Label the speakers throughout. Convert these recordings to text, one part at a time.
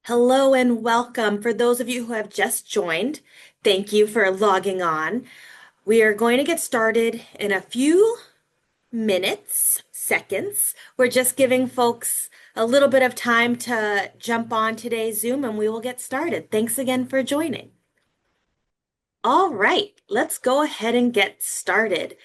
Speaker 1: Hello and welcome. For those of you who have just joined, thank you for logging on. We are going to get started in a few minutes, seconds. We're just giving folks a little bit of time to jump on today's Zoom and we will get started. Thanks again for joining. All right, let's go ahead and get started.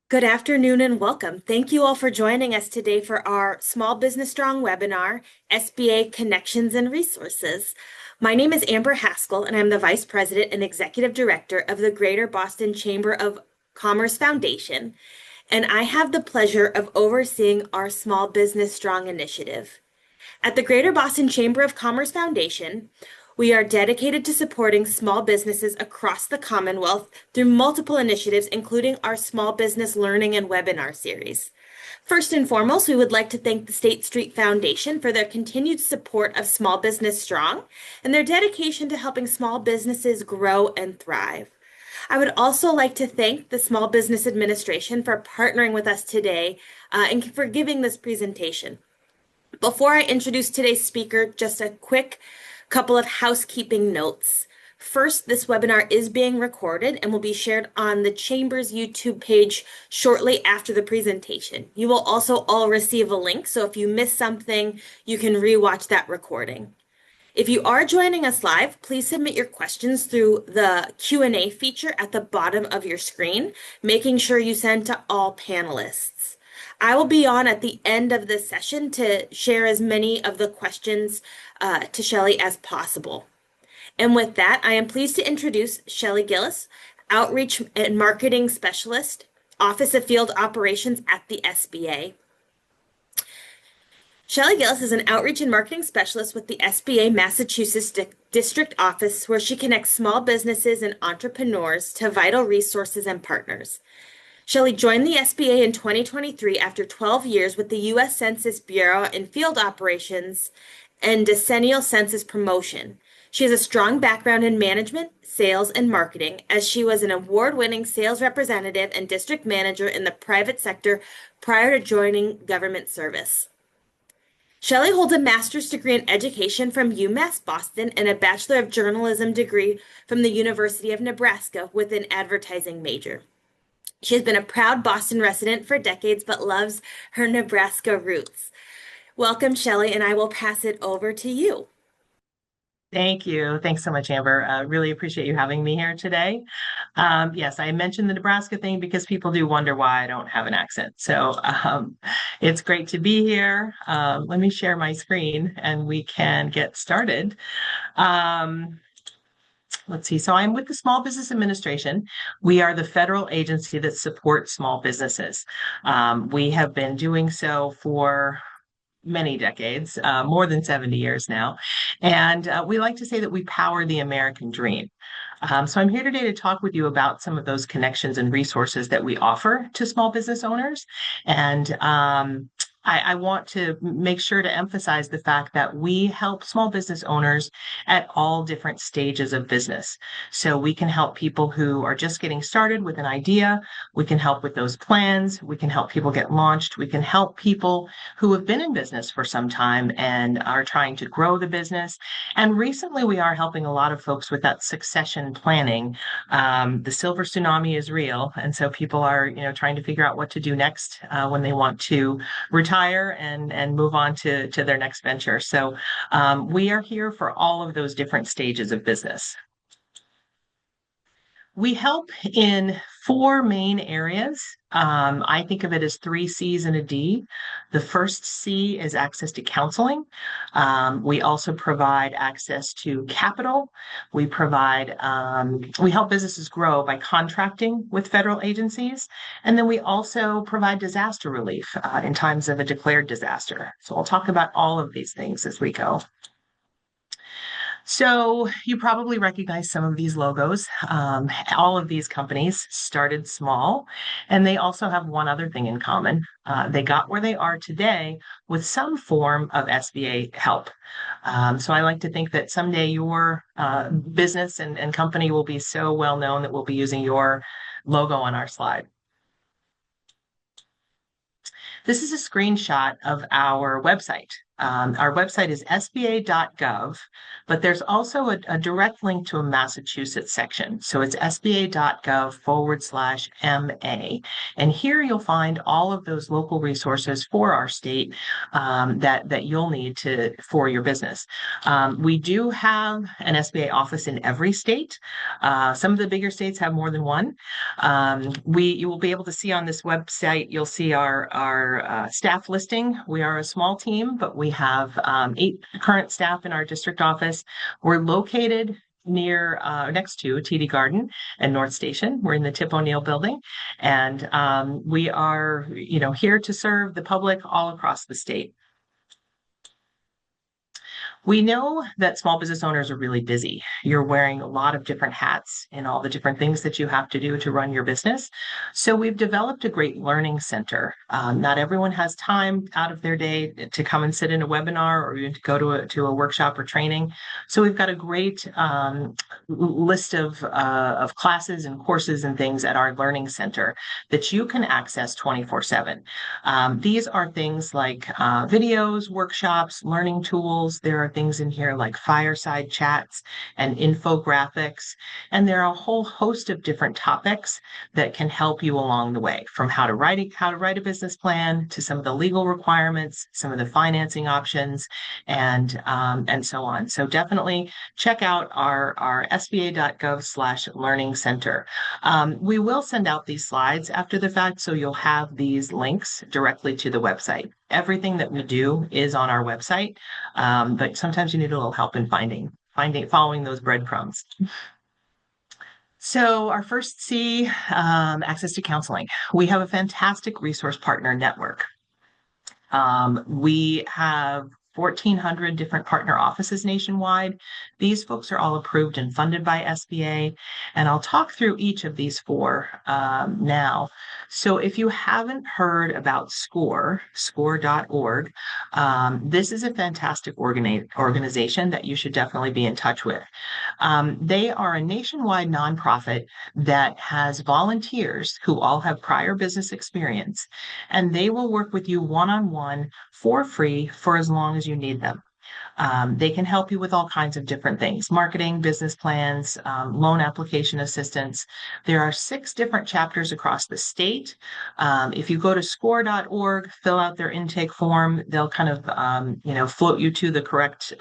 Speaker 1: Good afternoon and welcome. Thank you all for joining us today for our Small Business Strong webinar, SBA Connections and Resources. My name is Amber Haskell, and I'm the Vice President and Executive Director of the Greater Boston Chamber of Commerce Foundation, and I have the pleasure of overseeing our Small Business Strong initiative. At the Greater Boston Chamber of Commerce Foundation, we are dedicated to supporting small businesses across the Commonwealth through multiple initiatives, including our Small Business Learning and Webinar series. First and foremost, we would like to thank the State Street Foundation for their continued support of Small Business Strong and their dedication to helping small businesses grow and thrive. I would also like to thank the Small Business Administration for partnering with us today and for giving this presentation. Before I introduce today's speaker, just a quick couple of housekeeping notes. First, this webinar is being recorded and will be shared on the Chamber's YouTube page shortly after the presentation. You will also all receive a link, so if you miss something, you can rewatch that recording. If you are joining us live, please submit your questions through the Q&A feature at the bottom of your screen, making sure you send to all panelists. I will be on at the end of this session to share as many of the questions to Shelley as possible. And with that, I am pleased to introduce Shelley Gillis, Outreach and Marketing Specialist, Office of Field Operations at the SBA. Shelley Gillis is an Outreach and Marketing Specialist with the SBA Massachusetts District Office, where she connects small businesses and entrepreneurs to vital resources and partners. Shelley joined the SBA in 2023 after 12 years with the U.S. Census Bureau in field operations and decennial census promotion. She has a strong background in management, sales, and marketing, as she was an award-winning sales representative and district manager in the private sector prior to joining government service. Shelley holds a master's degree in education from UMass Boston and a Bachelor of Journalism degree from the University of Nebraska with an advertising major. She has been a proud Boston resident for decades, but loves her Nebraska roots. Welcome, Shelley, and I will pass it over to you.
Speaker 2: Thank you. Thanks so much, Amber. Really appreciate you having me here today. Yes, I mentioned the Nebraska thing because people do wonder why I don't have an accent. So it's great to be here. Let me share my screen and we can get started. Let's see. So I'm with the Small Business Administration. We are the federal agency that supports small businesses. We have been doing so for many decades, more than 70 years now. And we like to say that we power the American dream. So I'm here today to talk with you about some of those connections and resources that we offer to small business owners. And I want to make sure to emphasize the fact that we help small business owners at all different stages of business. So we can help people who are just getting started with an idea. We can help with those plans. We can help people get launched. We can help people who have been in business for some time and are trying to grow the business. And recently we are helping a lot of folks with that succession planning. The silver tsunami is real. And so people are, trying to figure out what to do next when they want to retire and move on to their next venture. So we are here for all of those different stages of business. We help in 4 main areas. I think of it as 3 C's and a D. The first C is access to counseling. We also provide access to capital. We help businesses grow by contracting with federal agencies. And then we also provide disaster relief in times of a declared disaster. So I'll talk about all of these things as we go. So you probably recognize some of these logos. All of these companies started small, and they also have one other thing in common. They got where they are today with some form of SBA help. So I like to think that someday your business and company will be so well known that we'll be using your logo on our slide. This is a screenshot of our website. Our website is sba.gov, but there's also a direct link to a Massachusetts section. So it's sba.gov/MA. And here you'll find all of those local resources for our state that you'll need for your business. We do have an SBA office in every state. Some of the bigger states have more than one. You will be able to see on this website, you'll see our staff listing. We are a small team, but we have 8 current staff in our district office. We're located next to TD Garden and North Station. We're in the Tip O'Neill building, and we are, here to serve the public all across the state. We know that small business owners are really busy. You're wearing a lot of different hats in all the different things that you have to do to run your business. So we've developed a great learning center. Not everyone has time out of their day to come and sit in a webinar or even to go to a workshop or training. So we've got a great list of classes and courses and things at our learning center that you can access 24/7. These are things like videos, workshops, learning tools. There are things in here like fireside chats and infographics. And there are a whole host of different topics that can help you along the way, from how to write a business plan to some of the legal requirements, some of the financing options, and so on. So definitely check out our sba.gov/learning center. We will send out these slides after the fact, so you'll have these links directly to the website. Everything that we do is on our website, but sometimes you need a little help in following those breadcrumbs. So our first C, access to counseling. We have a fantastic resource partner network. We have 1,400 different partner offices nationwide. These folks are all approved and funded by SBA, and I'll talk through each of these 4 now. So if you haven't heard about score.org, this is a fantastic organization that you should definitely be in touch with. They are a nationwide nonprofit that has volunteers who all have prior business experience, and they will work with you one-on-one for free for as long as you need them. They can help you with all kinds of different things: marketing, business plans, loan application assistance. There are 6 different chapters across the state. If you go to score.org, fill out their intake form, they'll kind of, float you to the correct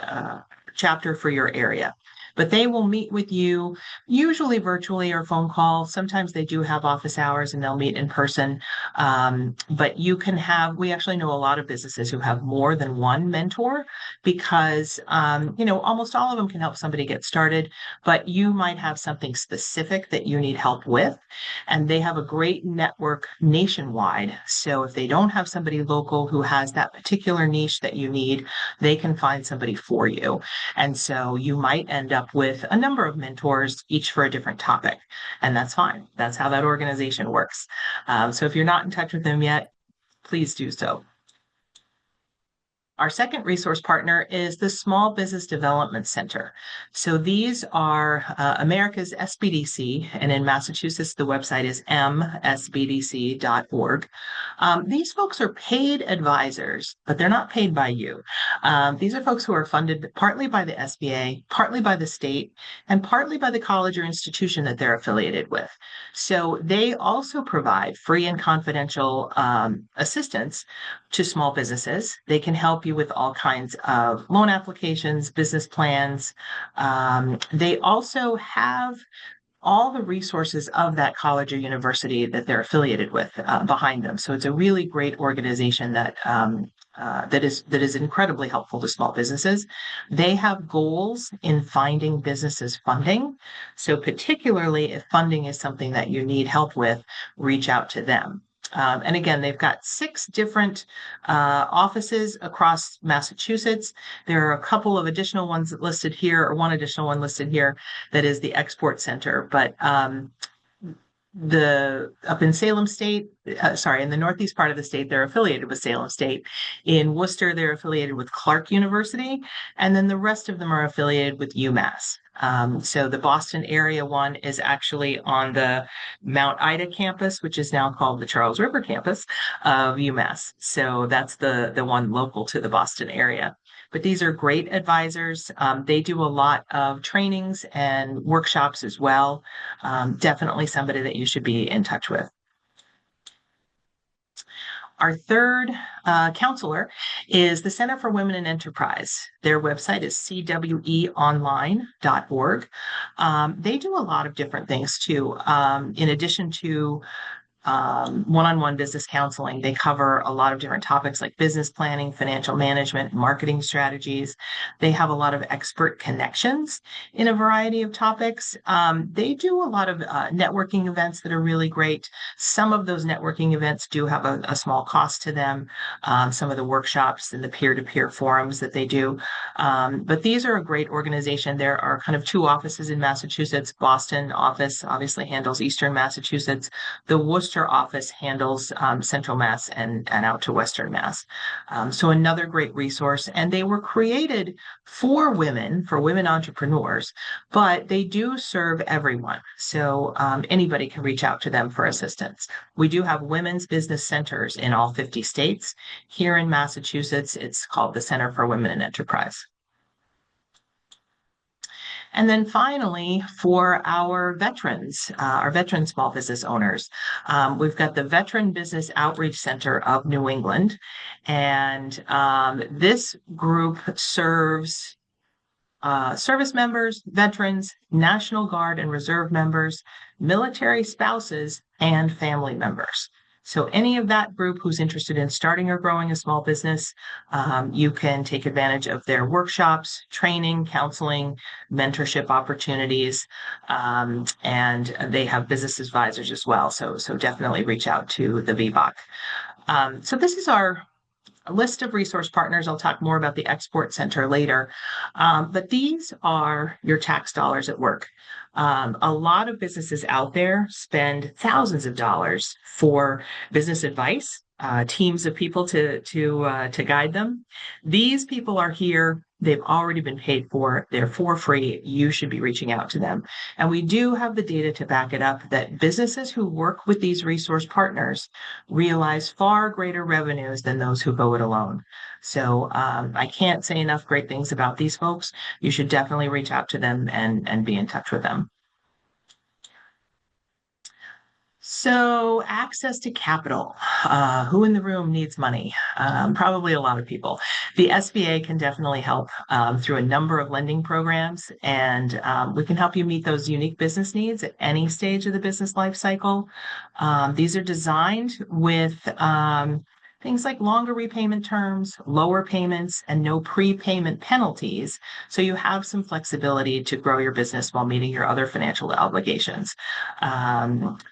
Speaker 2: chapter for your area. But they will meet with you, usually virtually or phone call. Sometimes they do have office hours and they'll meet in person. But we actually know a lot of businesses who have more than one mentor because, almost all of them can help somebody get started, but you might have something specific that you need help with. And they have a great network nationwide. So if they don't have somebody local who has that particular niche that you need, they can find somebody for you. And so you might end up with a number of mentors, each for a different topic. And that's fine. That's how that organization works. So if you're not in touch with them yet, please do so. Our second resource partner is the Small Business Development Center. So these are America's SBDC, and in Massachusetts, the website is msbdc.org. These folks are paid advisors, but they're not paid by you. These are folks who are funded partly by the SBA, partly by the state, and partly by the college or institution that they're affiliated with. So they also provide free and confidential assistance to small businesses. They can help you with all kinds of loan applications, business plans. They also have all the resources of that college or university that they're affiliated with behind them. So it's a really great organization that is incredibly helpful to small businesses. They have goals in finding businesses funding. So particularly if funding is something that you need help with, reach out to them. And again, they've got 6 different offices across Massachusetts. There are a couple of additional ones listed here, or one additional one listed here, that is the Export Center. But up in Salem State, in the northeast part of the state, they're affiliated with Salem State. In Worcester, they're affiliated with Clark University, and then the rest of them are affiliated with UMass. So the Boston area one is actually on the Mount Ida campus, which is now called the Charles River campus of UMass. So that's the one local to the Boston area. But these are great advisors. They do a lot of trainings and workshops as well. Definitely somebody that you should be in touch with. Our third counselor is the Center for Women in Enterprise. Their website is cweonline.org. They do a lot of different things too. In addition to one-on-one business counseling. They cover a lot of different topics like business planning, financial management, marketing strategies. They have a lot of expert connections in a variety of topics. They do a lot of networking events that are really great. Some of those networking events do have a small cost to them. Some of the workshops and the peer-to-peer forums that they do. But these are a great organization. There are kind of two offices in Massachusetts. Boston office obviously handles Eastern Massachusetts. The Worcester office handles Central Mass and out to Western Mass. So another great resource. And they were created for women entrepreneurs, but they do serve everyone. So anybody can reach out to them for assistance. We do have women's business centers in all 50 states. Here in Massachusetts, it's called the Center for Women in Enterprise. And then finally, for our veteran small business owners, we've got the Veteran Business Outreach Center of New England. And this group serves service members, veterans, National Guard and Reserve members, military spouses, and family members. So any of that group who's interested in starting or growing a small business, you can take advantage of their workshops, training, counseling, mentorship opportunities, and they have business advisors as well. So definitely reach out to the VBOC. So this is our list of resource partners. I'll talk more about the Export Center later. But these are your tax dollars at work. A lot of businesses out there spend thousands of dollars for business advice, teams of people to guide them. These people are here. They've already been paid for. They're for free. You should be reaching out to them. And we do have the data to back it up that businesses who work with these resource partners realize far greater revenues than those who go it alone. So I can't say enough great things about these folks. You should definitely reach out to them and be in touch with them. So access to capital. Who in the room needs money? Probably a lot of people. The SBA can definitely help through a number of lending programs, and we can help you meet those unique business needs at any stage of the business life cycle. These are designed with things like longer repayment terms, lower payments, and no prepayment penalties. So you have some flexibility to grow your business while meeting your other financial obligations.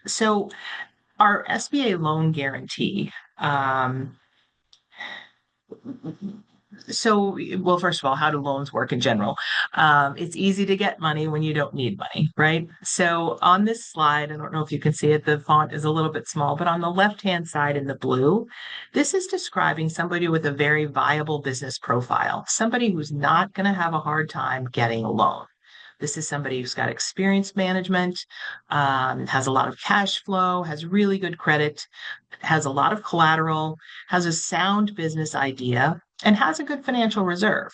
Speaker 2: So our SBA loan guarantee, well, first of all, how do loans work in general? It's easy to get money when you don't need money, right? So on this slide, I don't know if you can see it, the font is a little bit small, but on the left-hand side in the blue, this is describing somebody with a very viable business profile, somebody who's not going to have a hard time getting a loan. This is somebody who's got experience management, has a lot of cash flow, has really good credit, has a lot of collateral, has a sound business idea, and has a good financial reserve.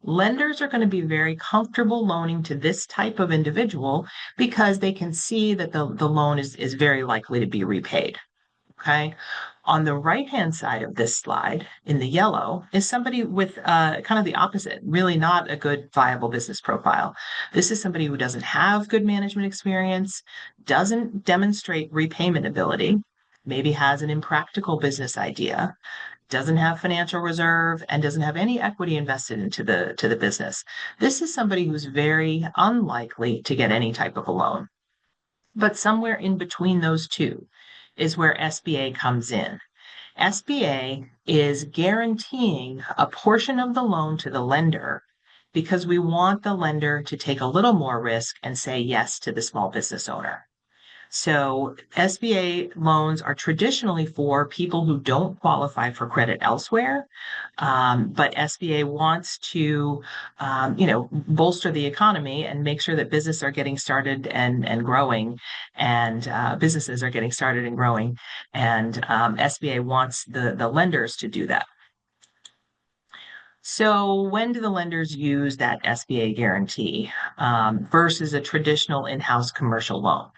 Speaker 2: Lenders are going to be very comfortable loaning to this type of individual because they can see that the loan is very likely to be repaid. Okay. On the right-hand side of this slide, in the yellow, is somebody with kind of the opposite, really not a good viable business profile. This is somebody who doesn't have good management experience, doesn't demonstrate repayment ability, maybe has an impractical business idea, doesn't have financial reserve, and doesn't have any equity invested into the business. This is somebody who's very unlikely to get any type of a loan. But somewhere in between those two is where SBA comes in. SBA is guaranteeing a portion of the loan to the lender because we want the lender to take a little more risk and say yes to the small business owner. So SBA loans are traditionally for people who don't qualify for credit elsewhere, but SBA wants to, bolster the economy and make sure that businesses are getting started and growing, and businesses are getting started and growing, and SBA wants the lenders to do that. So when do the lenders use that SBA guarantee versus a traditional in-house commercial loan?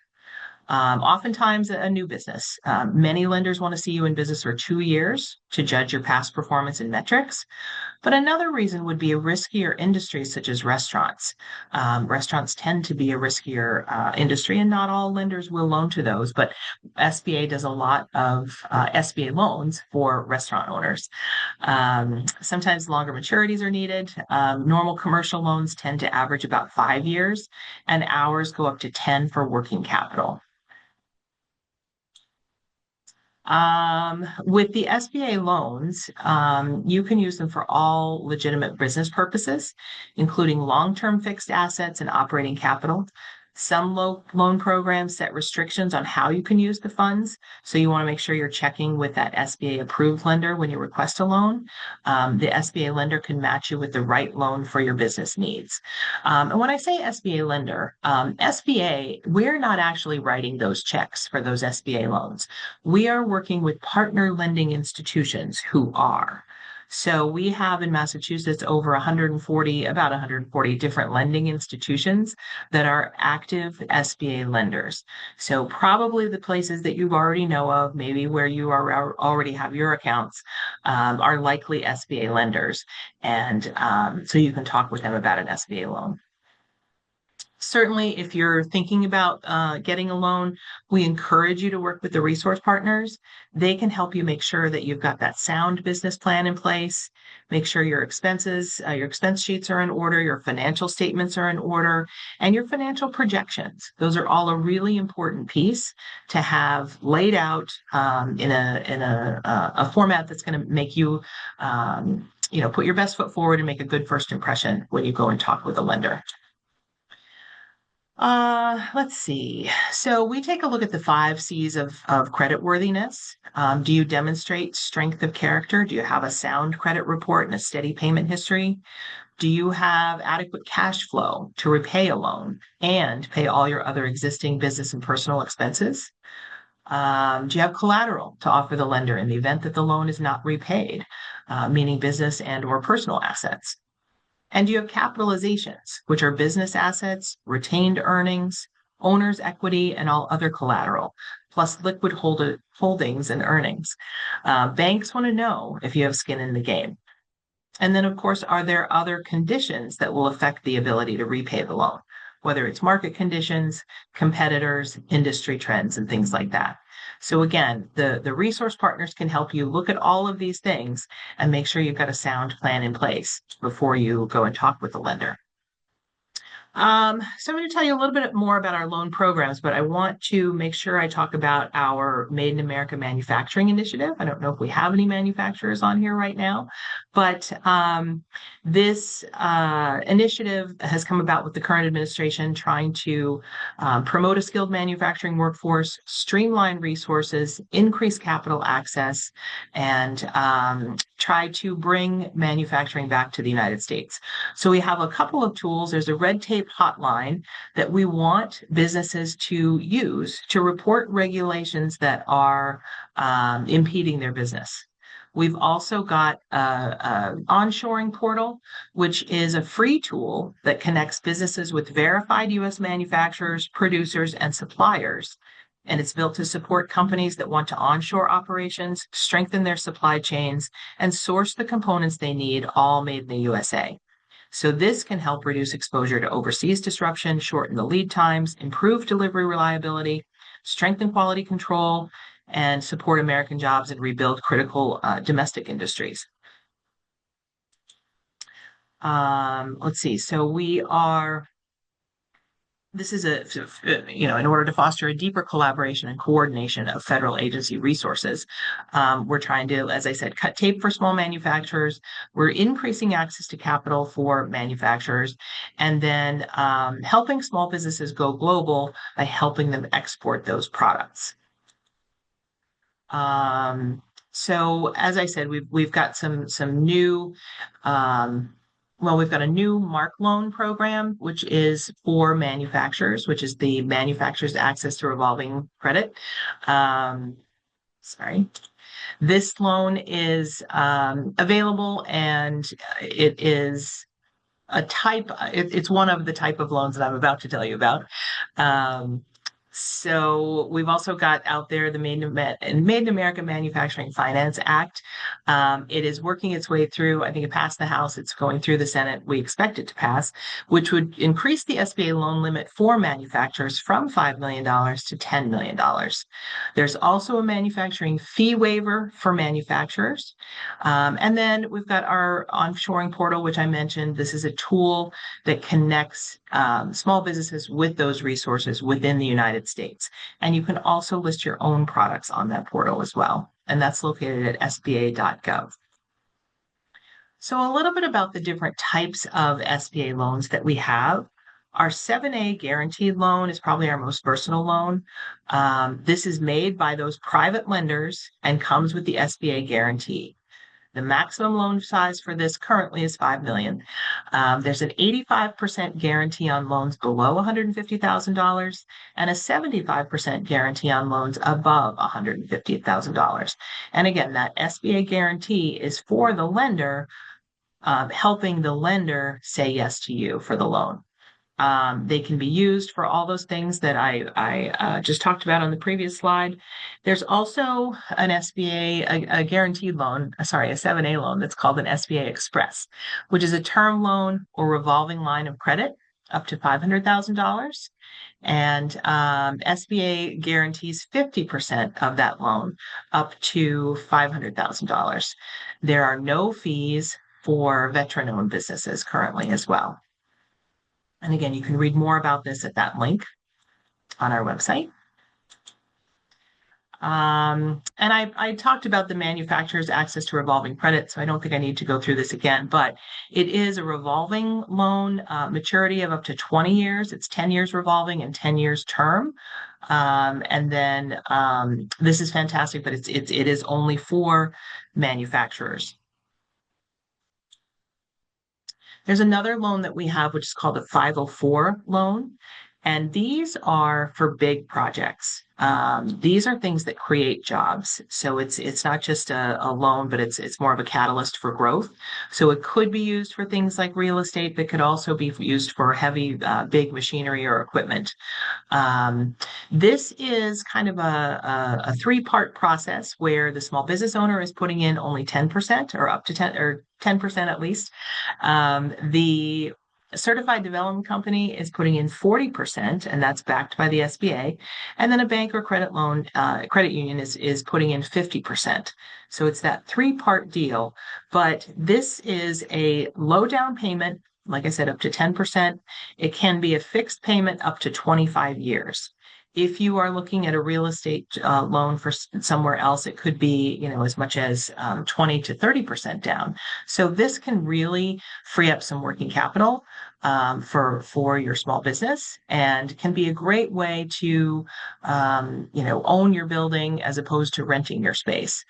Speaker 2: Oftentimes a new business. Many lenders want to see you in business for 2 years to judge your past performance and metrics. But another reason would be a riskier industry such as restaurants. Restaurants tend to be a riskier industry, and not all lenders will loan to those. But SBA does a lot of SBA loans for restaurant owners. Sometimes longer maturities are needed. Normal commercial loans tend to average about 5 years, and ours go up to 10 for working capital. With the SBA loans, you can use them for all legitimate business purposes, including long-term fixed assets and operating capital. Some loan programs set restrictions on how you can use the funds. So you want to make sure you're checking with that SBA approved lender when you request a loan. The SBA lender can match you with the right loan for your business needs. And when I say SBA lender, SBA, we're not actually writing those checks for those SBA loans. We are working with partner lending institutions who are. So we have in Massachusetts over about 140 different lending institutions that are active SBA lenders. So probably the places that you already know of, maybe where you already have your accounts, are likely SBA lenders. And so you can talk with them about an SBA loan. Certainly, if you're thinking about getting a loan, we encourage you to work with the resource partners. They can help you make sure that you've got that sound business plan in place, make sure your expense sheets are in order, your financial statements are in order, and your financial projections. Those are all a really important piece to have laid out in a format that's going to make you, put your best foot forward and make a good first impression when you go and talk with a lender. Let's see. So we take a look at the 5 C's of creditworthiness. Do you demonstrate strength of character? Do you have a sound credit report and a steady payment history? Do you have adequate cash flow to repay a loan and pay all your other existing business and personal expenses? Do you have collateral to offer the lender in the event that the loan is not repaid, meaning business and or personal assets? And you have capitalizations, which are business assets, retained earnings, owner's equity, and all other collateral, plus liquid holdings and earnings. Banks want to know if you have skin in the game. And then, of course, are there other conditions that will affect the ability to repay the loan, whether it's market conditions, competitors, industry trends, and things like that. So again, the resource partners can help you look at all of these things and make sure you've got a sound plan in place before you go and talk with the lender. So I'm going to tell you a little bit more about our loan programs, but I want to make sure I talk about our Made in America manufacturing initiative. I don't know if we have any manufacturers on here right now, but this initiative has come about with the current administration trying to promote a skilled manufacturing workforce, streamline resources, increase capital access, and try to bring manufacturing back to the United States. So we have a couple of tools. There's a red tape hotline that we want businesses to use to report regulations that are impeding their business. We've also got an onshoring portal, which is a free tool that connects businesses with verified U.S. manufacturers, producers, and suppliers. And it's built to support companies that want to onshore operations, strengthen their supply chains, and source the components they need, all made in the USA. So this can help reduce exposure to overseas disruption, shorten the lead times, improve delivery reliability, strengthen quality control, and support American jobs and rebuild critical domestic industries. Let's see. So we are this is in order to foster a deeper collaboration and coordination of federal agency resources. We're trying to, as I said, cut tape for small manufacturers. We're increasing access to capital for manufacturers, and then helping small businesses go global by helping them export those products. Um, so as I said, we've got some new we've got a new Mark loan program, which is for manufacturers, which is the manufacturer's access to revolving credit. Um, sorry. This loan is available, and it is it's one of the type of loans that I'm about to tell you about. Um, so we've also got out there the Made in America Manufacturing Finance Act. It is working its way through. I think it passed the House. It's going through the Senate. We expect it to pass, which would increase the SBA loan limit for manufacturers from $5 million to $10 million. There's also a manufacturing fee waiver for manufacturers. And then we've got our onshoring portal, which I mentioned. This is a tool that connects small businesses with those resources within the United States. And you can also list your own products on that portal as well. And that's located at sba.gov. So a little bit about the different types of SBA loans that we have. Our 7A guaranteed loan is probably our most versatile loan. This is made by those private lenders and comes with the SBA guarantee. The maximum loan size for this currently is $5 million. There's an 85% guarantee on loans below $150,000 and a 75% guarantee on loans above $150,000. And again, that SBA guarantee is for the lender, helping the lender say yes to you for the loan. They can be used for all those things that I just talked about on the previous slide. There's also an SBA, a guaranteed loan, sorry, a 7A loan that's called an SBA Express, which is a term loan or revolving line of credit up to $500,000. And SBA guarantees 50% of that loan up to $500,000. There are no fees for veteran-owned businesses currently as well. And again, you can read more about this at that link on our website. And I talked about the manufacturer's access to revolving credit, so I don't think I need to go through this again, but it is a revolving loan maturity of up to 20 years. It's 10 years revolving and 10 years term. And then this is fantastic, but it is only for manufacturers. There's another loan that we have, which is called a 504 loan. And these are for big projects. These are things that create jobs. So it's not just a loan, but it's more of a catalyst for growth. So it could be used for things like real estate, but could also be used for heavy, big machinery or equipment. This is kind of a three-part process where the small business owner is putting in only 10% or up to 10% at least. The certified development company is putting in 40%, and that's backed by the SBA. And then a bank or credit union is putting in 50%. So it's that three-part deal. But this is a low down payment, like I said, up to 10%. It can be a fixed payment up to 25 years. If you are looking at a real estate loan for somewhere else, it could be, as much as 20 to 30% down. So this can really free up some working capital for your small business, and can be a great way to, own your building as opposed to renting your space.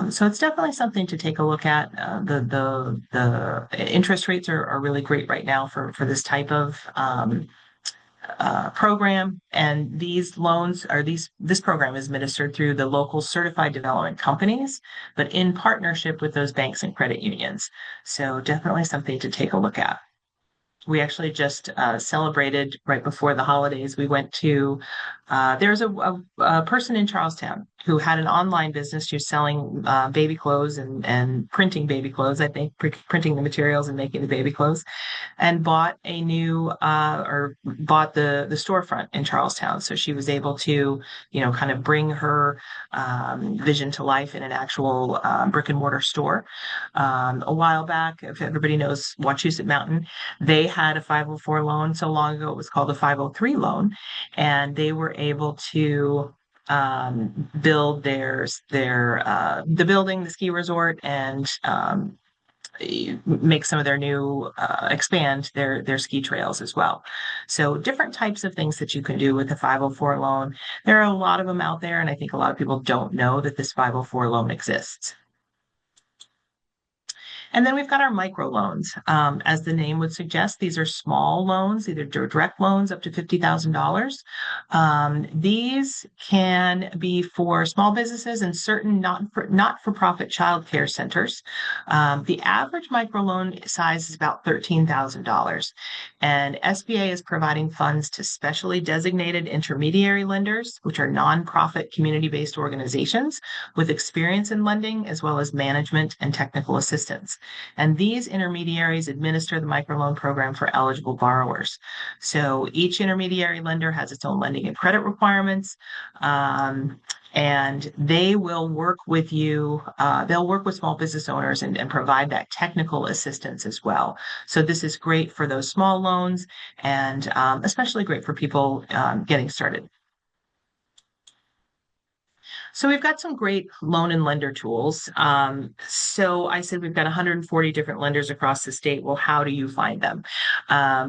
Speaker 2: So it's definitely something to take a look at. The interest rates are really great right now for this type of program, and these loans this program is administered through the local certified development companies, but in partnership with those banks and credit unions. So definitely something to take a look at. We actually just celebrated right before the holidays. We went to there's a person in Charlestown, who had an online business. She was selling baby clothes and printing baby clothes, I think, printing the materials and making the baby clothes, and bought a new or bought the storefront in Charlestown. So she was able to, kind of bring her vision to life in an actual brick and mortar store. A while back, if everybody knows Wachusett Mountain, they had a 504 loan so long ago. It was called a 503 loan, and they were able to build the building, the ski resort, and make some of their new expand their ski trails as well. So different types of things that you can do with a 504 loan. There are a lot of them out there, and I think a lot of people don't know that this 504 loan exists. And then we've got our micro loans. As the name would suggest, these are small loans, either direct loans up to $50,000. These can be for small businesses and certain not-for-profit child care centers. The average micro loan size is about $13,000. And SBA is providing funds to specially designated intermediary lenders, which are nonprofit community-based organizations with experience in lending, as well as management and technical assistance. And these intermediaries administer the microloan program for eligible borrowers. So each intermediary lender has its own lending and credit requirements. And they will work with you. They'll work with small business owners and provide that technical assistance as well. So this is great for those small loans, and especially great for people getting started. So we've got some great loan and lender tools. So I said we've got 140 different lenders across the state. Well, how do you find them?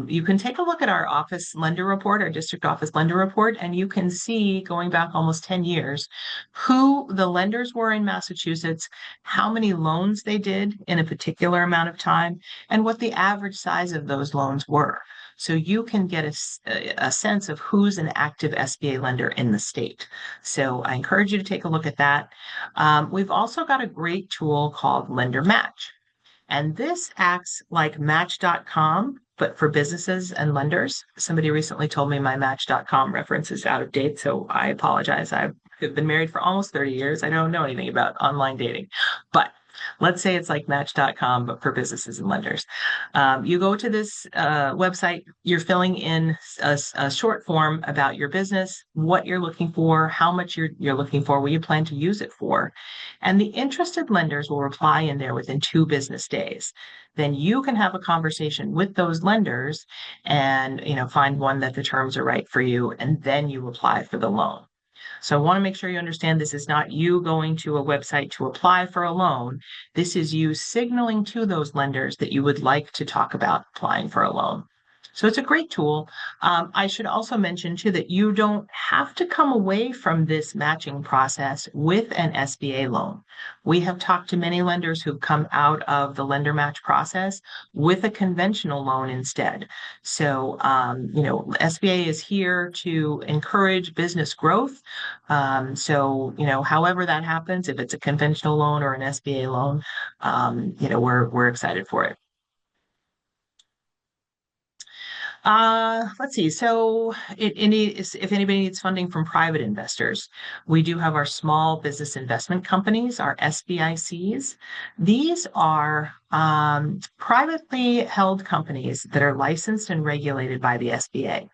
Speaker 2: You can take a look at our office lender report, our district office lender report, and you can see, going back almost 10 years, who the lenders were in Massachusetts, how many loans they did in a particular amount of time, and what the average size of those loans were. So you can get a sense of who's an active SBA lender in the state. So I encourage you to take a look at that. We've also got a great tool called Lender Match. And this acts like Match.com, but for businesses and lenders. Somebody recently told me my Match.com reference is out of date, so I apologize. I've been married for almost 30 years. I don't know anything about online dating, but let's say it's like Match.com, but for businesses and lenders. You go to this website, you're filling in a short form about your business, what you're looking for, how much you're looking for, what you plan to use it for. And the interested lenders will reply in there within 2 business days. Then you can have a conversation with those lenders and find one that the terms are right for you, and then you apply for the loan. So I want to make sure you understand this is not you going to a website to apply for a loan. This is you signaling to those lenders that you would like to talk about applying for a loan. So it's a great tool. I should also mention too that you don't have to come away from this matching process with an SBA loan. We have talked to many lenders who've come out of the lender match process with a conventional loan instead. So, SBA is here to encourage business growth. However that happens, if it's a conventional loan or an SBA loan, we're excited for it. Let's see. So if anybody needs funding from private investors, we do have our small business investment companies, our SBICs. These are privately held companies that are licensed and regulated by the SBA.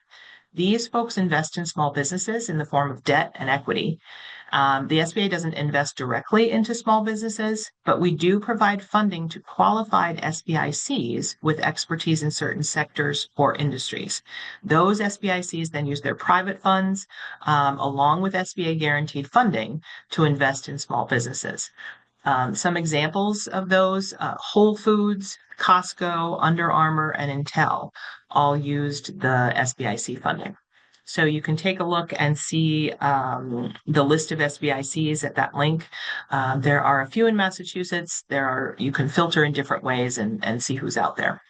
Speaker 2: These folks invest in small businesses in the form of debt and equity. The SBA doesn't invest directly into small businesses, but we do provide funding to qualified SBICs with expertise in certain sectors or industries. Those SBICs then use their private funds along with SBA guaranteed funding to invest in small businesses. Some examples of those, Whole Foods, Costco, Under Armour, and Intel all used the SBIC funding. So you can take a look and see the list of SBICs at that link. There are a few in Massachusetts. You can filter in different ways and see who's out there.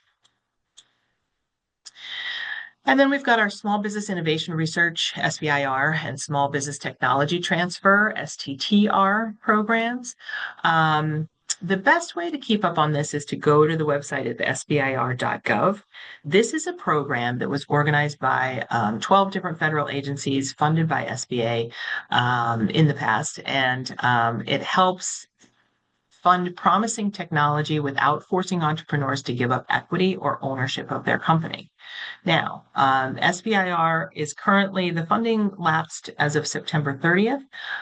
Speaker 2: And then we've got our Small Business Innovation Research, SBIR, and Small Business Technology Transfer, STTR programs. The best way to keep up on this is to go to the website at the sbir.gov. This is a program that was organized by 12 different federal agencies funded by SBA in the past, and it helps fund promising technology without forcing entrepreneurs to give up equity or ownership of their company. Now, SBIR is currently, the funding lapsed as of September 30th.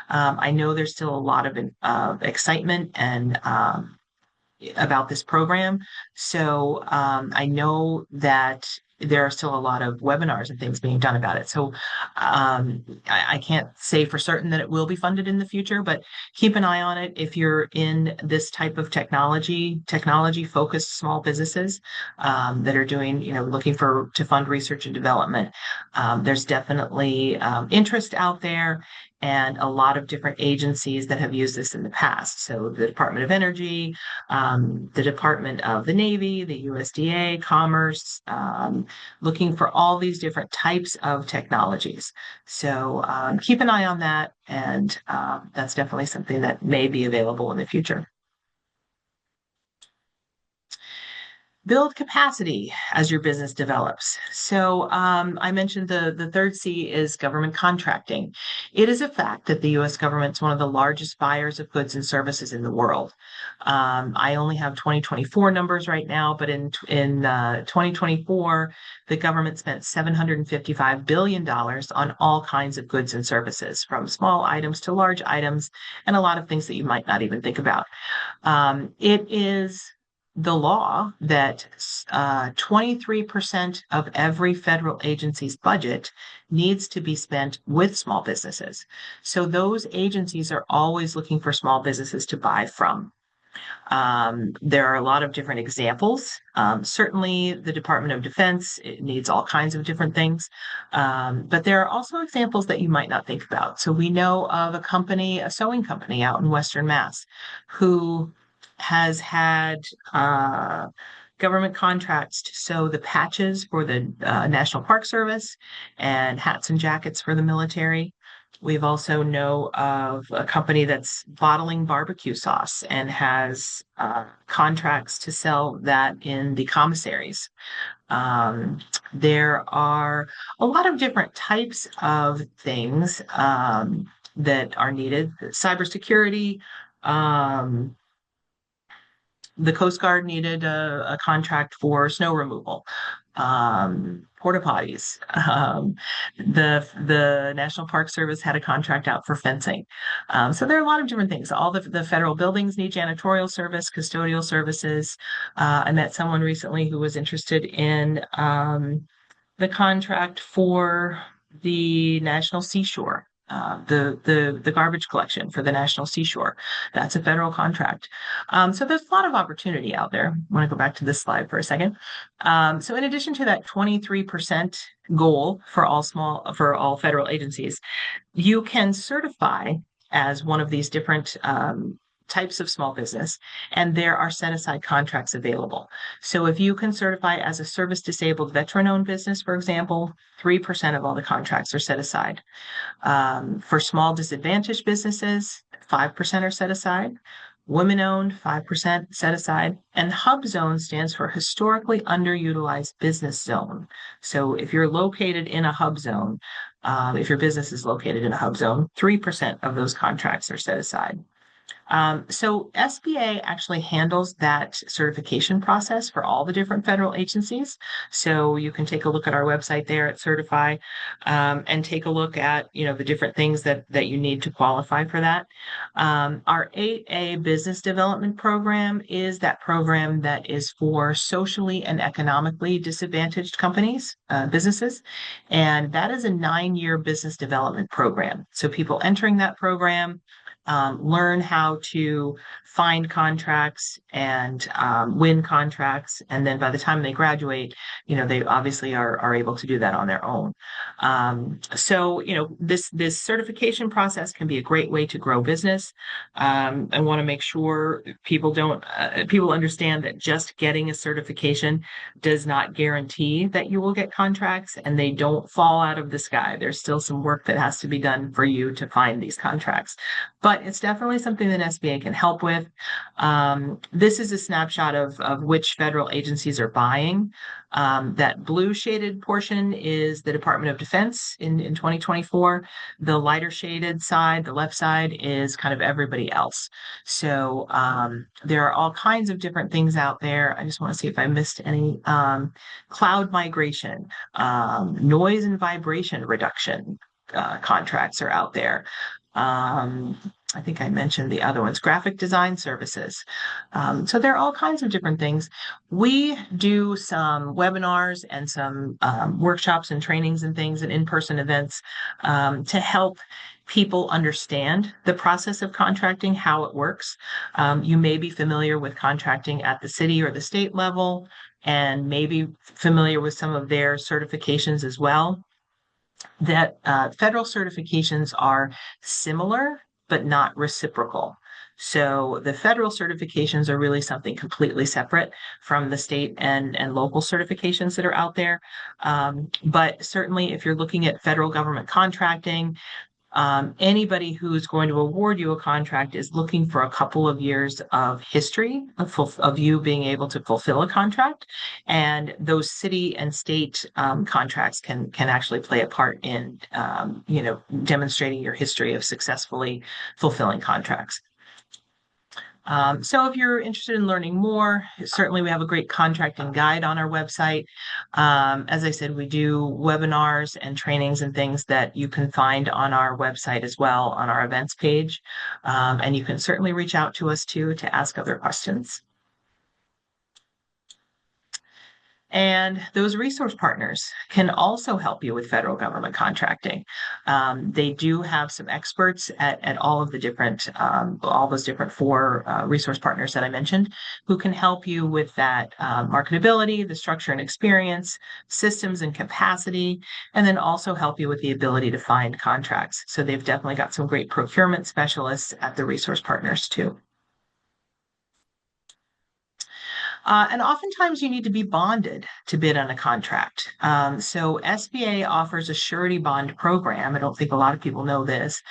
Speaker 2: I know there's still a lot of excitement and about this program. So I know that there are still a lot of webinars and things being done about it. So I can't say for certain that it will be funded in the future, but keep an eye on it if you're in this type of technology focused small businesses that are doing, looking to fund research and development. There's definitely interest out there and a lot of different agencies that have used this in the past. So the Department of Energy, the Department of the Navy, the USDA, Commerce, looking for all these different types of technologies. So keep an eye on that, and that's definitely something that may be available in the future. Build capacity as your business develops. So I mentioned the third C is government contracting. It is a fact that the U.S. government is one of the largest buyers of goods and services in the world. I only have 2024 numbers right now, but in 2024, the government spent $755 billion on all kinds of goods and services, from small items to large items, and a lot of things that you might not even think about. It is the law that 23% of every federal agency's budget needs to be spent with small businesses. So those agencies are always looking for small businesses to buy from. There are a lot of different examples. Certainly, the Department of Defense, it needs all kinds of different things. But there are also examples that you might not think about. So we know of a sewing company out in Western Mass, who has had government contracts to sew the patches for the National Park Service and hats and jackets for the military. We've also know of a company that's bottling barbecue sauce and has contracts to sell that in the commissaries. There are a lot of different types of things that are needed. Cybersecurity, the Coast Guard needed a contract for snow removal, porta potties. The National Park Service had a contract out for fencing. So there are a lot of different things. All the federal buildings need janitorial service, custodial services. I met someone recently who was interested in the contract for the National Seashore. The garbage collection for the National Seashore. That's a federal contract. So there's a lot of opportunity out there. I want to go back to this slide for a second. So in addition to that 23% goal for all federal agencies, you can certify as one of these different types of small business, and there are set aside contracts available. So if you can certify as a service disabled veteran owned business, for example, 3% of all the contracts are set aside. For small disadvantaged businesses, 5% are set aside. Women owned, 5% set aside. And Hub Zone stands for Historically Underutilized Business Zone. So if you're located in a Hub Zone, if your business is located in a Hub Zone, 3% of those contracts are set aside. So SBA actually handles that certification process for all the different federal agencies. So you can take a look at our website there at Certify and take a look at the different things that you need to qualify for that. Our 8A Business Development Program is that program that is for socially and economically disadvantaged companies, businesses, and that is a 9-year business development program. So people entering that program learn how to find contracts and win contracts. And then by the time they graduate, they obviously are able to do that on their own. So, this certification process can be a great way to grow business. I want to make sure people understand that just getting a certification does not guarantee that you will get contracts, and they don't fall out of the sky. There's still some work that has to be done for you to find these contracts. but it's definitely something that SBA can help with. This is a snapshot of which federal agencies are buying. That blue shaded portion is the Department of Defense in 2024. The lighter shaded side, the left side, is kind of everybody else. So there are all kinds of different things out there. I just want to see if I missed any. Cloud migration, noise and vibration reduction contracts are out there. I think I mentioned the other ones, graphic design services. So there are all kinds of different things. We do some webinars and some workshops and trainings and things and in-person events to help people understand the process of contracting, how it works. You may be familiar with contracting at the city or the state level, and maybe familiar with some of their certifications as well. That federal certifications are similar, but not reciprocal. So the federal certifications are really something completely separate from the state and local certifications that are out there. But certainly, if you're looking at federal government contracting, anybody who's going to award you a contract is looking for a couple of years of history of you being able to fulfill a contract, and those city and state contracts can actually play a part in demonstrating your history of successfully fulfilling contracts. So if you're interested in learning more, certainly we have a great contracting guide on our website. As I said, we do webinars and trainings and things that you can find on our website as well on our events page. And you can certainly reach out to us too to ask other questions. And those resource partners can also help you with federal government contracting. They do have some experts at all of the different, all those different four resource partners that I mentioned, who can help you with that marketability, the structure and experience, systems and capacity, and then also help you with the ability to find contracts. So they've definitely got some great procurement specialists at the resource partners too. And oftentimes you need to be bonded to bid on a contract. So SBA offers a surety bond program. I don't think a lot of people know this.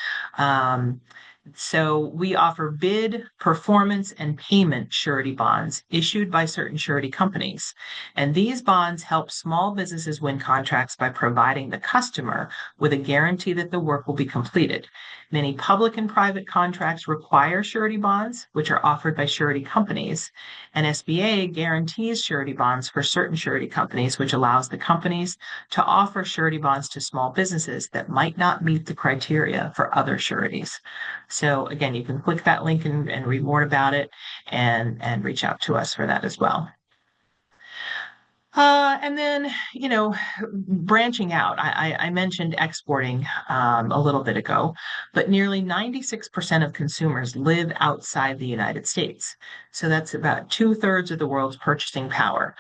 Speaker 2: So we offer bid, performance, and payment surety bonds issued by certain surety companies. And these bonds help small businesses win contracts by providing the customer with a guarantee that the work will be completed. Many public and private contracts require surety bonds, which are offered by surety companies. And SBA guarantees surety bonds for certain surety companies, which allows the companies to offer surety bonds to small businesses that might not meet the criteria for other sureties. So again, you can click that link and read more about it and reach out to us for that as well. And then, branching out, I mentioned exporting a little bit ago, but nearly 96% of consumers live outside the United States. So that's about 2/3 of the world's purchasing power.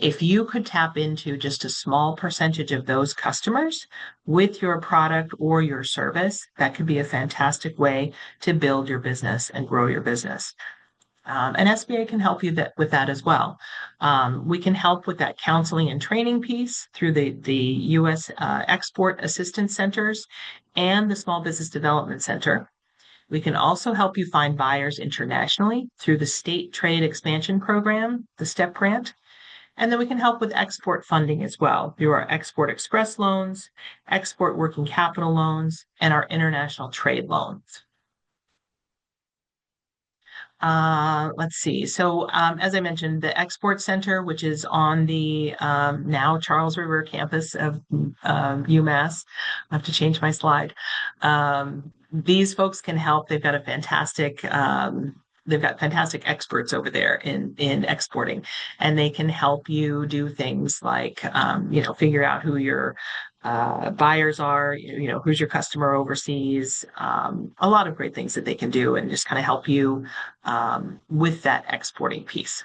Speaker 2: If you could tap into just a small percentage of those customers with your product or your service, that could be a fantastic way to build your business and grow your business. And SBA can help you with that as well. We can help with that counseling and training piece through the U.S. Export Assistance Centers and the Small Business Development Center. We can also help you find buyers internationally through the State Trade Expansion Program, the STEP grant. And then we can help with export funding as well through our Export Express loans, Export Working Capital loans, and our international trade loans. Let's see. So as I mentioned, the Export Center, which is on the now Charles River campus of UMass, I have to change my slide. These folks can help. They've got fantastic experts over there in exporting, and they can help you do things like figure out who your buyers are, who's your customer overseas, a lot of great things that they can do and just kind of help you with that exporting piece.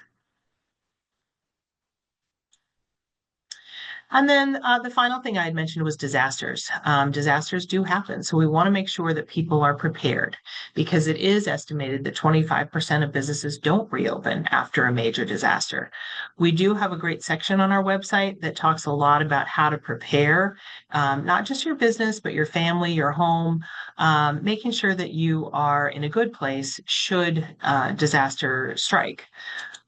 Speaker 2: And then the final thing I had mentioned was disasters. Disasters do happen. So we want to make sure that people are prepared because it is estimated that 25% of businesses don't reopen after a major disaster. We do have a great section on our website that talks a lot about how to prepare, not just your business, but your family, your home, making sure that you are in a good place should disaster strike.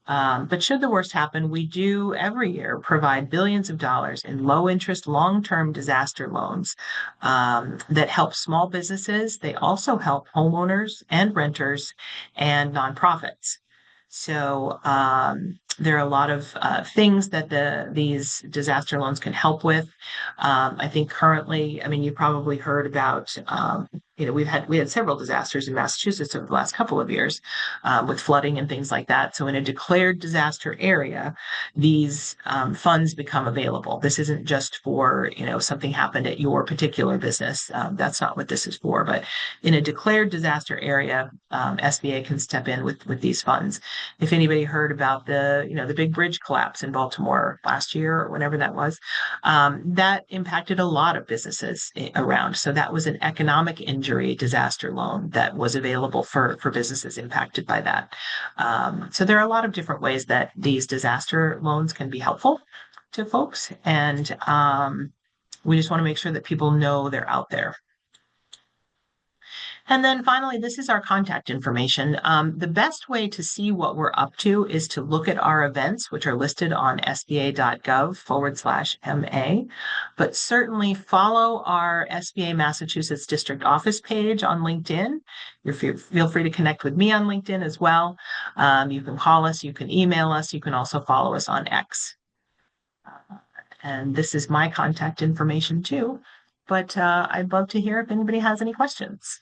Speaker 2: But should the worst happen, we do every year provide billions of dollars in low interest, long term disaster loans that help small businesses. They also help homeowners and renters and nonprofits. So there are a lot of things that these disaster loans can help with. I think currently, I mean, you probably heard about we had several disasters in Massachusetts over the last couple of years with flooding and things like that. So in a declared disaster area, these funds become available. This isn't just for something happened at your particular business. That's not what this is for. But in a declared disaster area, SBA can step in with these funds. If anybody heard about the big bridge collapse in Baltimore last year or whenever that was, that impacted a lot of businesses around. So that was an economic injury disaster loan that was available for businesses impacted by that. So there are a lot of different ways that these disaster loans can be helpful to folks, and we just want to make sure that people know they're out there. And then finally, this is our contact information. The best way to see what we're up to is to look at our events, which are listed on sba.gov/MA. But certainly follow our SBA Massachusetts District Office page on LinkedIn. Feel free to connect with me on LinkedIn as well. You can call us, you can email us, you can also follow us on X. And this is my contact information too. But I'd love to hear if anybody has any questions.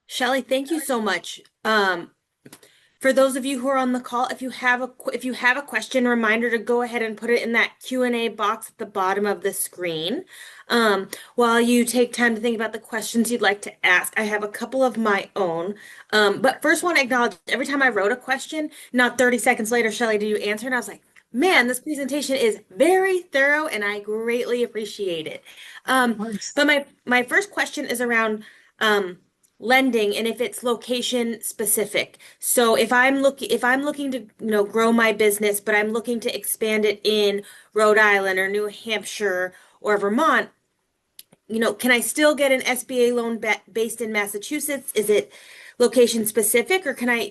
Speaker 1: Shelley, thank you so much. For those of you who are on the call, if you have a question, reminder to go ahead and put it in that Q&A box at the bottom of the screen. While you take time to think about the questions you'd like to ask, I have a couple of my own. But first, want to acknowledge every time I wrote a question, not 30 seconds later, Shelley, do you answer? And I was like, man, this presentation is very thorough, and I greatly appreciate it.
Speaker 2: Of
Speaker 1: Um,
Speaker 2: course.
Speaker 1: but my first question is around lending and if it's location specific. So if I'm looking to, grow my business, but I'm looking to expand it in Rhode Island or New Hampshire or Vermont, can I still get an SBA loan based in Massachusetts? Is it location specific, or can I,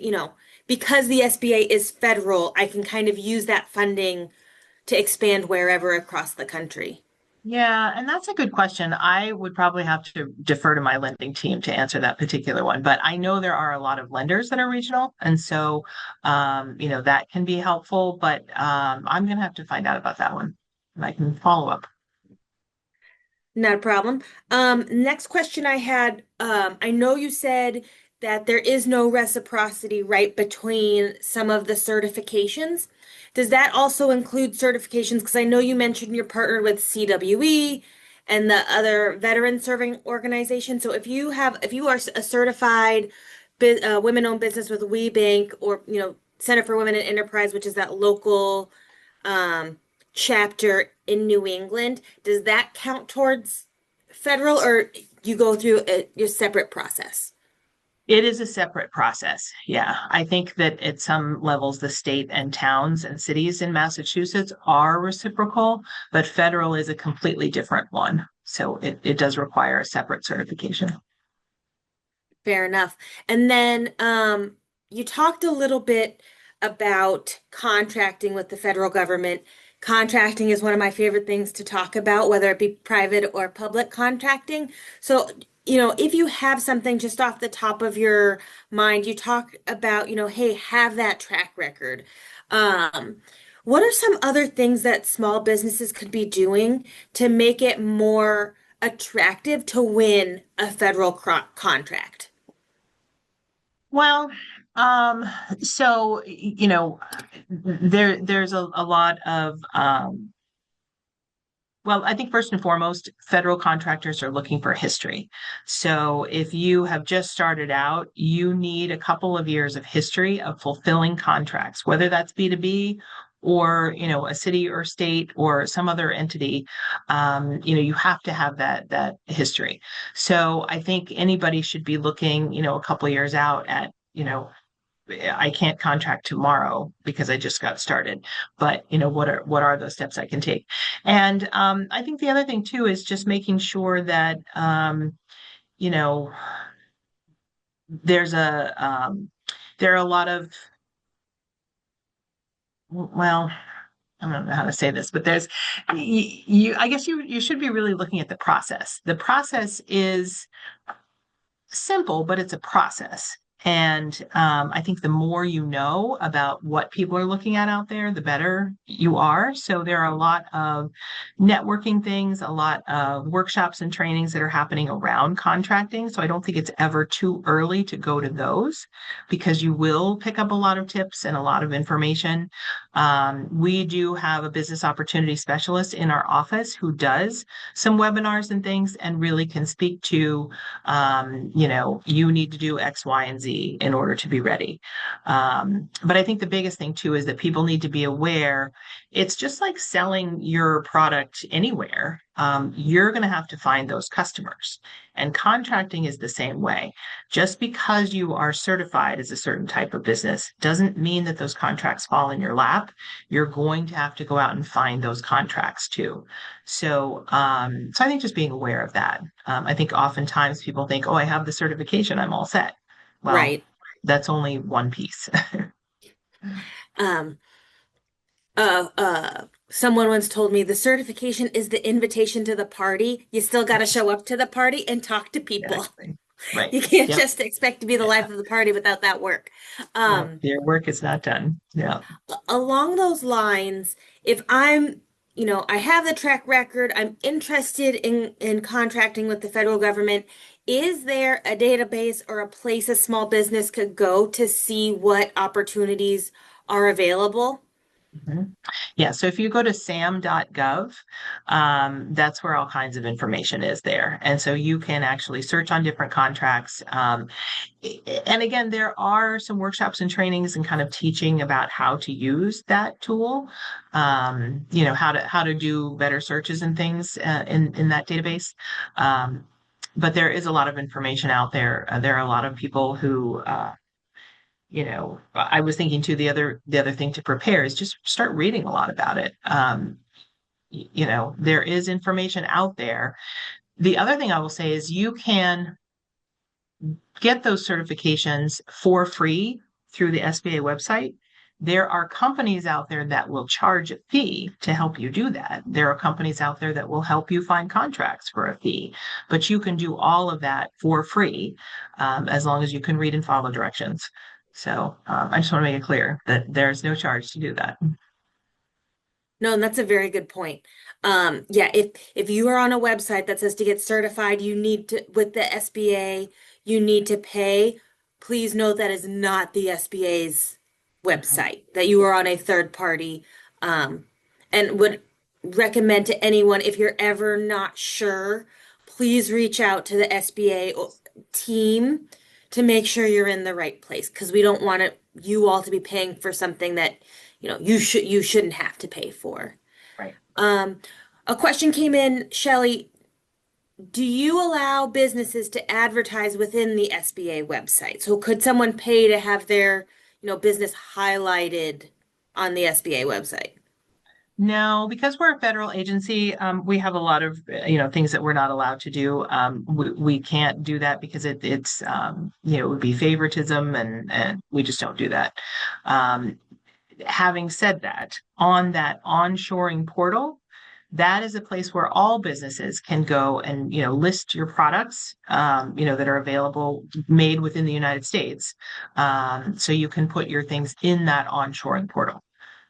Speaker 1: because the SBA is federal, I can kind of use that funding to expand wherever across the country?
Speaker 2: Yeah, and that's a good question. I would probably have to defer to my lending team to answer that particular one, but I know there are a lot of lenders that are regional, and so that can be helpful, but I'm gonna have to find out about that one, and I can follow up.
Speaker 1: Not a problem. Next question I had, I know you said that there is no reciprocity, right, between some of the certifications. Does that also include certifications? Because I know you mentioned you're partnered with CWE and the other veteran serving organization. So if you are a certified women-owned business with WeBank or, Center for Women in Enterprise, which is that local um, chapter in New England, does that count towards federal, or you go through your separate process?
Speaker 2: It is a separate process. Yeah, I think that at some levels, the state and towns and cities in Massachusetts are reciprocal, but federal is a completely different one. So it does require a separate certification.
Speaker 1: Fair enough. And then you talked a little bit about contracting with the federal government. Contracting is one of my favorite things to talk about, whether it be private or public contracting. So, if you have something just off the top of your mind, you talk about, hey, have that track record. Um, what are some other things that small businesses could be doing to make it more attractive to win a federal contract?
Speaker 2: Well, um, so there's a lot of well, I think first and foremost, federal contractors are looking for history. So if you have just started out, you need a couple of years of history of fulfilling contracts, whether that's B2B or, a city or state or some other entity, you have to have that history. So I think anybody should be looking, a couple of years out at, I can't contract tomorrow because I just got started, but what are those steps I can take? And I think the other thing too is just making sure that you know there's there are a lot of, well, I don't know how to say this, but there's I guess you should be really looking at the process. The process is simple, but it's a process. And I think the more you know about what people are looking at out there, the better you are. So there are a lot of networking things, a lot of workshops and trainings that are happening around contracting. So I don't think it's ever too early to go to those because you will pick up a lot of tips and a lot of information. We do have a business opportunity specialist in our office who does some webinars and things and really can speak to you need to do X, Y, and Z in order to be ready. But I think the biggest thing too is that people need to be aware. It's just like selling your product anywhere. You're going to have to find those customers. And contracting is the same way. Just because you are certified as a certain type of business doesn't mean that those contracts fall in your lap. You're going to have to go out and find those contracts too. So I think just being aware of that. I think oftentimes people think, oh, I have the certification, I'm all set. Well,
Speaker 1: Right.
Speaker 2: that's only one piece.
Speaker 1: Um, Someone once told me the certification is the invitation to the party. You still got to show up to the party and talk to people.
Speaker 2: Exactly. Right.
Speaker 1: You can't
Speaker 2: Yep.
Speaker 1: just expect to be the life
Speaker 2: Yeah.
Speaker 1: of the party without that work.
Speaker 2: No,
Speaker 1: Um,
Speaker 2: your work is not done. Yeah.
Speaker 1: Along those lines, if I have the track record, I'm interested in contracting with the federal government, is there a database or a place a small business could go to see what opportunities are available?
Speaker 2: Mhm. Yeah, so if you go to sam.gov, that's where all kinds of information is there. And so you can actually search on different contracts. And again, there are some workshops and trainings and kind of teaching about how to use that tool, how to do better searches and things in that database. But there is a lot of information out there. There are a lot of people who I was thinking too, the other thing to prepare is just start reading a lot about it. There is information out there. The other thing I will say is you can get those certifications for free through the SBA website. There are companies out there that will charge a fee to help you do that. There are companies out there that will help you find contracts for a fee, but you can do all of that for free as long as you can read and follow directions. So I just want to make it clear that there's no charge to do that.
Speaker 1: No, and that's a very good point. Yeah, if you are on a website that says to get certified, you need to with the SBA, you need to pay. Please note that is not the SBA's website, that you are on a third party, and would recommend to anyone if you're ever not sure, please reach out to the SBA team to make sure you're in the right place because we don't want you all to be paying for something that you shouldn't have to pay for.
Speaker 2: Right.
Speaker 1: Um, a question came in, Shelley. Do you allow businesses to advertise within the SBA website? So could someone pay to have their, business highlighted on the SBA website?
Speaker 2: No, because we're a federal agency, we have a lot of things that we're not allowed to do. We can't do that because it would be favoritism, and we just don't do that. Um, Having said that, on that onshoring portal, that is a place where all businesses can go and list your products that are available made within the United States. So you can put your things in that onshoring portal,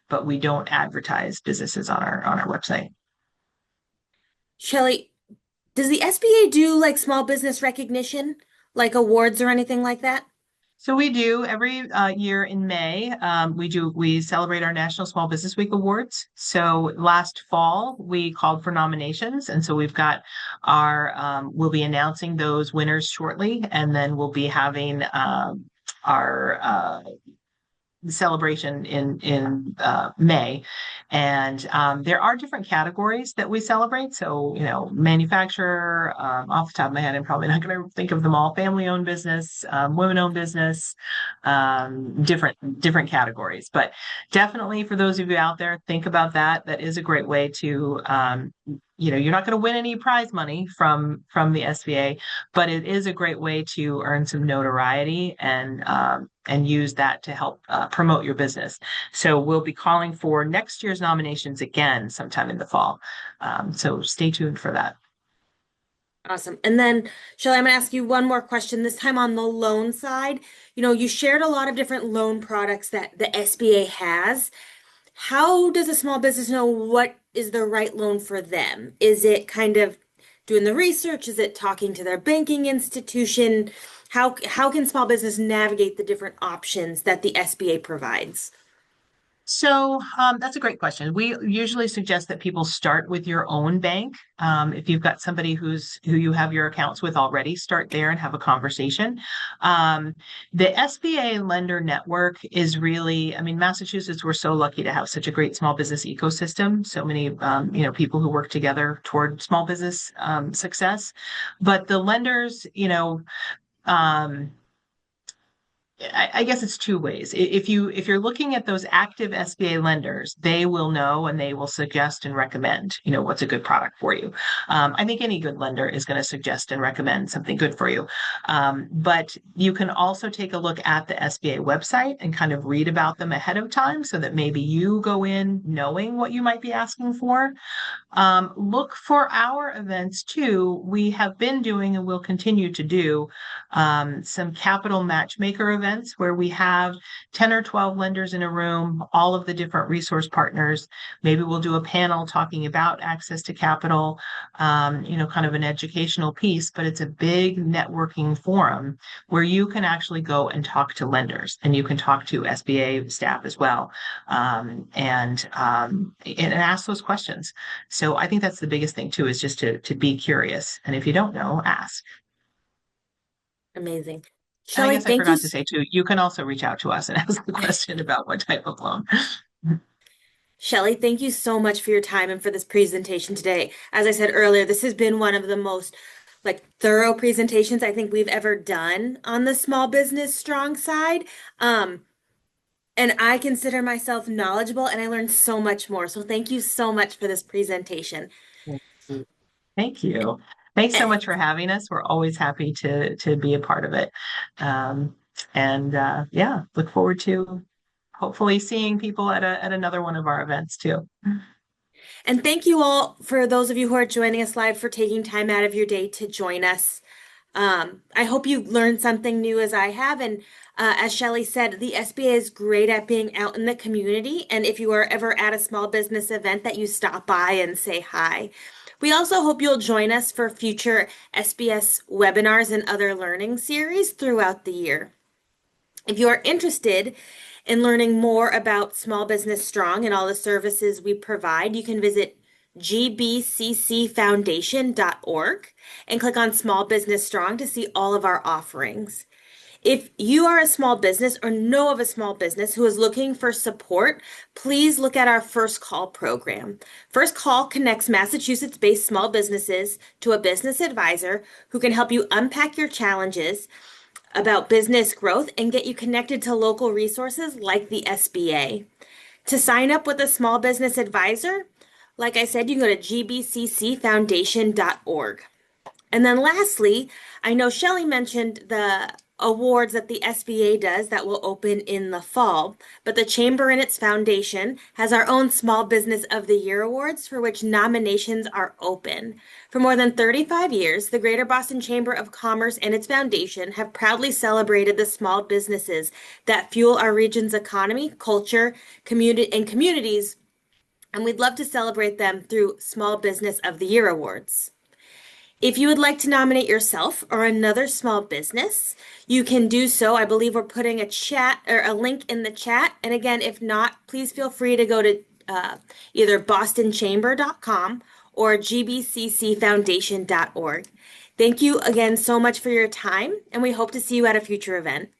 Speaker 2: but we don't advertise businesses on our website.
Speaker 1: Shelley, does the SBA do like small business recognition, like awards or anything like that?
Speaker 2: So we do every year in May. We celebrate our National Small Business Week awards. So last fall we called for nominations, and so we've got we'll be announcing those winners shortly, and then we'll be having our celebration in May, and there are different categories that we celebrate. So, manufacturer, off the top of my head, I'm probably not going to think of them all. Family-owned business, women-owned business, different categories. But definitely for those of you out there, think about that. That is a great way to you're not going to win any prize money from the SBA, but it is a great way to earn some notoriety and use that to help promote your business. So we'll be calling for next year's nominations again sometime in the fall. So stay tuned for that.
Speaker 1: Awesome. And then, Shelley, I'm going to ask you one more question, this time on the loan side. You shared a lot of different loan products that the SBA has. How does a small business know what is the right loan for them? Is it kind of doing the research? Is it talking to their banking institution? How can small business navigate the different options that the SBA provides?
Speaker 2: So that's a great question. We usually suggest that people start with your own bank. If you've got somebody who you have your accounts with already, start there and have a conversation. The SBA lender network is really, I mean, Massachusetts, we're so lucky to have such a great small business ecosystem. So many, people who work together toward small business success. But the lenders, um, I guess it's two ways. If you're looking at those active SBA lenders, they will know and they will suggest and recommend, what's a good product for you. I think any good lender is going to suggest and recommend something good for you. But you can also take a look at the SBA website and kind of read about them ahead of time so that maybe you go in knowing what you might be asking for. Look for our events too. We have been doing and will continue to do some capital matchmaker events where we have 10 or 12 lenders in a room, all of the different resource partners. Maybe we'll do a panel talking about access to capital, kind of an educational piece, but it's a big networking forum where you can actually go and talk to lenders and you can talk to SBA staff as well, and ask those questions. So I think that's the biggest thing too, is just to be curious. And if you don't know, ask.
Speaker 1: Amazing.
Speaker 2: And I
Speaker 1: Shelley,
Speaker 2: guess I
Speaker 1: thank you.
Speaker 2: forgot to say too, you can also reach out to us and ask the question about what type of loan.
Speaker 1: Shelley, thank you so much for your time and for this presentation today. As I said earlier, this has been one of the most thorough presentations I think we've ever done on the small business strong side. And I consider myself knowledgeable and I learned so much more. So thank you so much for this presentation.
Speaker 2: Thank you. Thanks so
Speaker 1: Eh,
Speaker 2: much for having us. We're always happy to be a part of it. Yeah, look forward to hopefully seeing people at another one of our events too.
Speaker 1: And thank you all for those of you who are joining us live for taking time out of your day to join us. I hope you learned something new as I have. And as Shelley said, the SBA is great at being out in the community. And if you are ever at a small business event, that you stop by and say hi. We also hope you'll join us for future SBS webinars and other learning series throughout the year. If you are interested in learning more about Small Business Strong and all the services we provide, you can visit gbccfoundation.org and click on Small Business Strong to see all of our offerings. If you are a small business or know of a small business who is looking for support, please look at our First Call program. First Call connects Massachusetts-based small businesses to a business advisor who can help you unpack your challenges about business growth and get you connected to local resources like the SBA. To sign up with a small business advisor, like I said, you can go to gbccfoundation.org. And then lastly, I know Shelley mentioned the awards that the SBA does that will open in the fall, but the Chamber and its foundation has our own Small Business of the Year awards for which nominations are open. For more than 35 years, the Greater Boston Chamber of Commerce and its foundation have proudly celebrated the small businesses that fuel our region's economy, culture, community, and communities, and we'd love to celebrate them through Small Business of the Year awards. If you would like to nominate yourself or another small business, you can do so. I believe we're putting a chat or a link in the chat. And again, if not, please feel free to go to either bostonchamber.com or gbccfoundation.org. Thank you again so much for your time, and we hope to see you at a future event.